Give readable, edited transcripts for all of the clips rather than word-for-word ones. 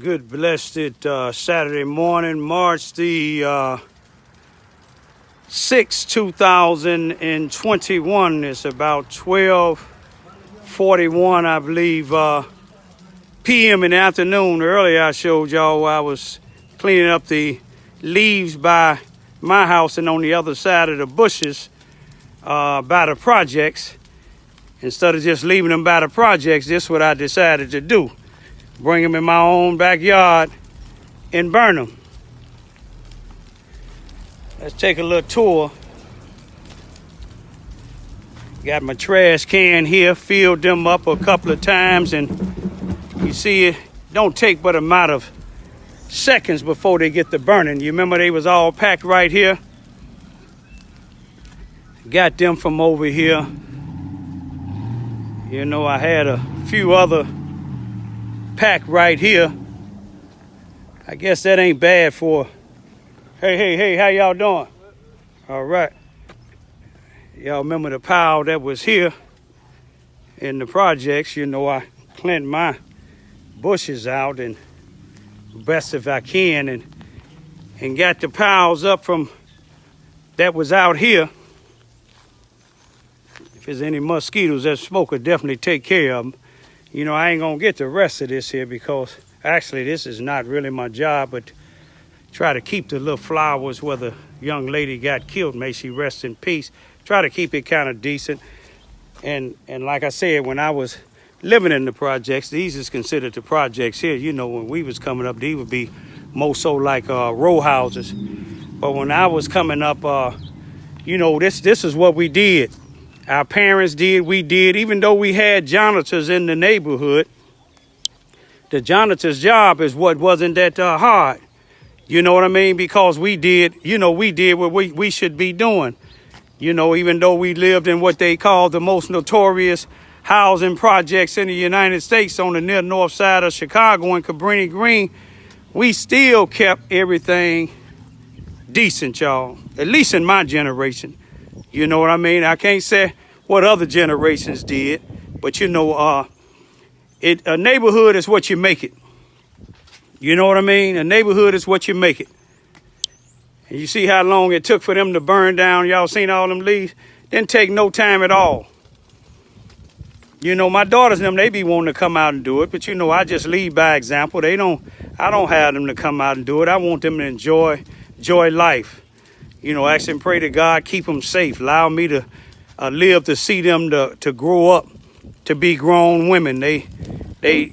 Good blessed Saturday morning, March the 6th, 2021. It's about 12:41, I believe, p.m. in the afternoon. Earlier I showed y'all I was cleaning up the leaves by my house and on the other side of the bushes by the projects. Instead of just leaving them by the projects, this is what I decided to do. Bring them in my own backyard and burn them. Let's take a little tour. Got my trash can here, filled them up a couple of times, and you see it don't take but a matter of seconds before they get to burning. You remember they was all packed right here? Got them from over here. You know, I had a few other packed right here. I guess that ain't bad for... Hey, how y'all doing? All right. Y'all remember the pile that was here in the projects? You know, I cleaned my bushes out and best if I can and got the piles up from that was out here. If there's any mosquitoes that smoke, will definitely take care of them. You know, I ain't gonna get the rest of this here because actually this is not really my job, but try to keep the little flowers where the young lady got killed. May she rest in peace. Try to keep it kind of decent. And like I said, when I was living in the projects, these is considered the projects here. You know, when we was coming up, these would be more so like row houses. But when I was coming up, you know, this is what we did. Our parents did, we did. Even though we had janitors in the neighborhood, the janitor's job is what wasn't that hard. You know what I mean? Because we did what we should be doing. You know, even though we lived in what they call the most notorious housing projects in the United States on the near north side of Chicago and Cabrini Green, we still kept everything decent, y'all. At least in my generation. You know what I mean? I can't say what other generations did, but you know, a neighborhood is what you make it. You know what I mean? A neighborhood is what you make it. And you see how long it took for them to burn down. Y'all seen all them leaves? Didn't take no time at all. You know, my daughters and them, they be wanting to come out and do it, but you know, I just lead by example. I don't have them to come out and do it. I want them to enjoy life. You know, ask and pray to God, keep them safe. Allow me to live to see them to grow up to be grown women. They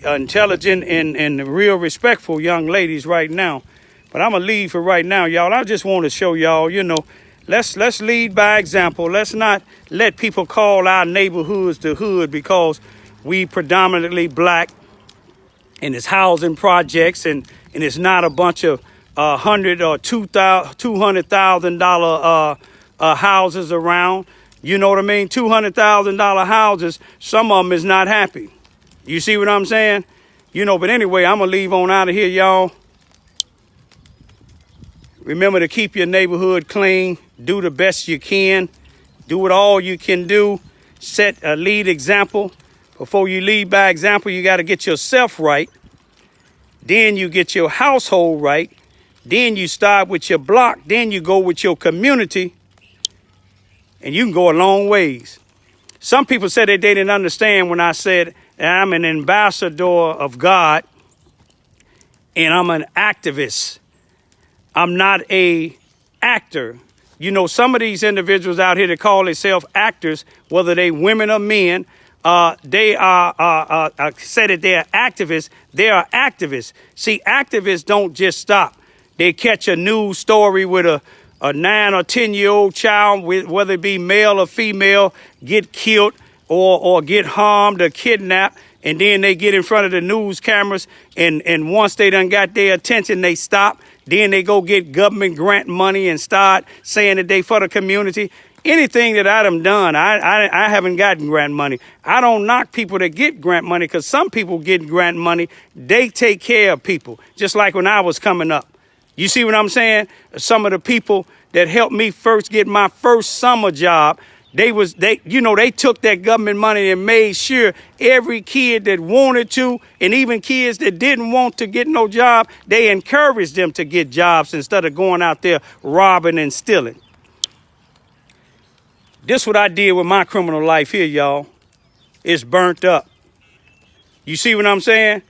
intelligent and real respectful young ladies right now. But I'm going to leave for right now, y'all. I just want to show y'all, you know, let's lead by example. Let's not let people call our neighborhoods the hood because we predominantly black and it's housing projects and it's not a bunch of $100,000 or $200,000 houses around. You know what I mean? $200,000 houses. Some of them is not happy. You see what I'm saying? You know, but anyway, I'm gonna leave on out of here, y'all. Remember to keep your neighborhood clean. Do the best you can. Do what all you can do. Set a lead example. Before you lead by example, you got to get yourself right. Then you get your household right. Then you start with your block. Then you go with your community. And you can go a long ways. Some people said that they didn't understand when I said I'm an ambassador of God and I'm an activist. I'm not a actor. You know, some of these individuals out here that call themselves actors, whether they women or men, they are said that they are activists. They are activists. See, activists don't just stop. They catch a news story with a 9 or 10-year-old child, whether it be male or female, get killed or get harmed or kidnapped. And then they get in front of the news cameras. And once they done got their attention, they stop. Then they go get government grant money and start saying that they for the community. Anything that I done, I haven't gotten grant money. I don't knock people that get grant money because some people get grant money. They take care of people, just like when I was coming up. You see what I'm saying? Some of the people that helped me first get my first summer job, They took that government money and made sure every kid that wanted to, and even kids that didn't want to get no job, they encouraged them to get jobs instead of going out there robbing and stealing. This what I did with my criminal life here, y'all. It's burnt up. You see what I'm saying?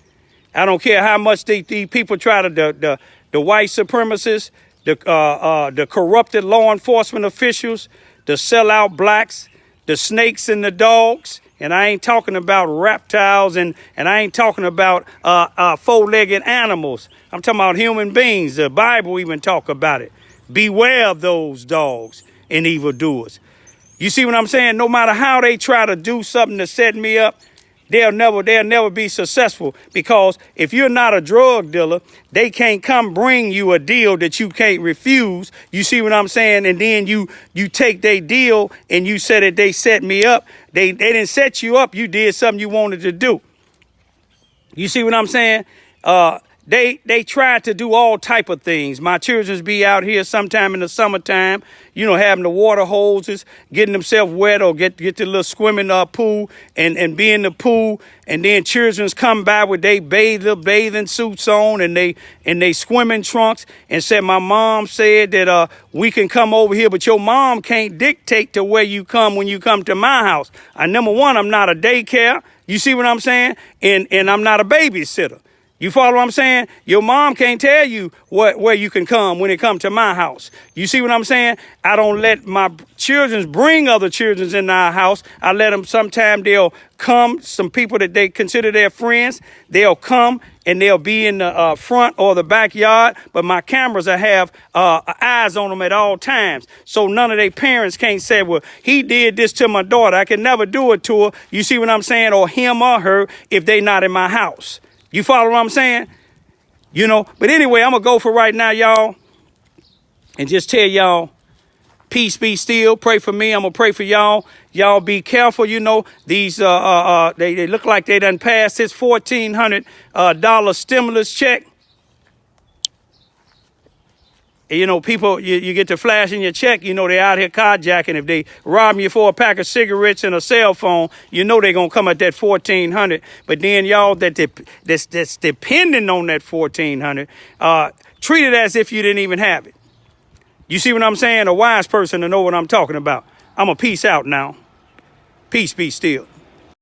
I don't care how much these people try to, the white supremacists, the corrupted law enforcement officials, the sellout blacks, the snakes and the dogs. And I ain't talking about reptiles and I ain't talking about four-legged animals. I'm talking about human beings. The Bible even talk about it. Beware of those dogs and evildoers. You see what I'm saying? No matter how they try to do something to set me up, they'll never be successful, because if you're not a drug dealer, they can't come bring you a deal that you can't refuse. You see what I'm saying? And then you take their deal and you said that they set me up. They didn't set you up. You did something you wanted to do. You see what I'm saying? They tried to do all type of things. My children's be out here sometime in the summertime, having the water hoses, getting themselves wet, or get the little swimming pool and be in the pool. And then children's come by with they bathing suits on and they swimming trunks, and said, my mom said that we can come over here, but your mom can't dictate to where you come when you come to my house. Number one, I'm not a daycare. You see what I'm saying? And I'm not a babysitter. You follow what I'm saying? Your mom can't tell you where you can come when it comes to my house. You see what I'm saying? I don't let my children bring other children in our house. I let them, sometime they'll come, some people that they consider their friends, they'll come and they'll be in the front or the backyard. But my cameras, I have eyes on them at all times. So none of their parents can't say, well, he did this to my daughter. I can never do it to her. You see what I'm saying? Or him or her, if they not in my house. You follow what I'm saying? But anyway, I'm going to go for right now, y'all, and just tell y'all, peace be still. Pray for me. I'm going to pray for y'all. Y'all be careful. These, they look like they done passed this $1,400 stimulus check. People, you get to flash in your check, they out here carjacking. If they rob you for a pack of cigarettes and a cell phone, they're going to come at that $1,400. But then y'all that's depending on that $1,400, treat it as if you didn't even have it. You see what I'm saying? A wise person to know what I'm talking about. I'm a peace out now. Peace be still.